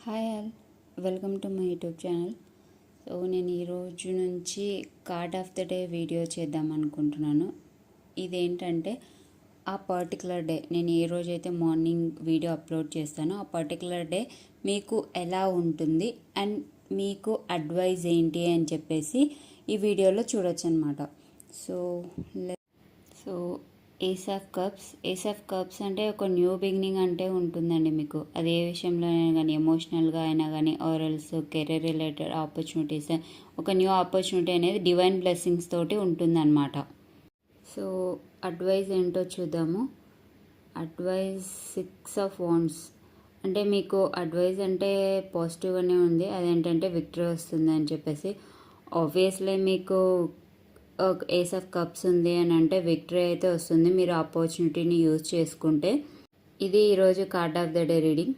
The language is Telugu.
Hi all, welcome to my YouTube channel. So నేను ఈరోజు నుంచి card of the day video చేద్దాం అనుకుంటున్నాను. ఇదేంటంటే ఆ పర్టికులర్ డే నేను ఏ రోజైతే మార్నింగ్ వీడియో అప్లోడ్ చేస్తానో ఆ పర్టికులర్ డే మీకు ఎలా ఉంటుంది అండ్ మీకు అడ్వైజ్ ఏంటి అని చెప్పేసి ఈ వీడియోలో చూడొచ్చు అనమాట. So so ace of cups అంటే ఒక న్యూ బిగినింగ్ అంటే ఉంటుందండి మీకు. అది ఏ విషయంలో అయినా కానీ, ఎమోషనల్గా అయినా కానీ, ఆరల్స్ కెరీర్ రిలేటెడ్ ఆపర్చునిటీస్, ఒక న్యూ ఆపర్చునిటీ అనేది డివైన్ బ్లెస్సింగ్స్ తోటి ఉంటుందన్నమాట. సో అడ్వైజ్ ఏంటో చూద్దాము. అడ్వైజ్ 6 ఆఫ్ వాండ్స్ అంటే మీకు అడ్వైజ్ అంటే పాజిటివ్గానే ఉంది. అదేంటంటే విక్టరీ వస్తుంది అని చెప్పేసి. ఆబ్వియస్లీ మీకు ఏస్ ఆఫ్ కప్స్ ఉంది అని అంటే విక్టరీ అయితే వస్తుంది, మీరు ఆపర్చునిటీని యూజ్ చేసుకుంటే. ఇది ఈరోజు card of the day reading.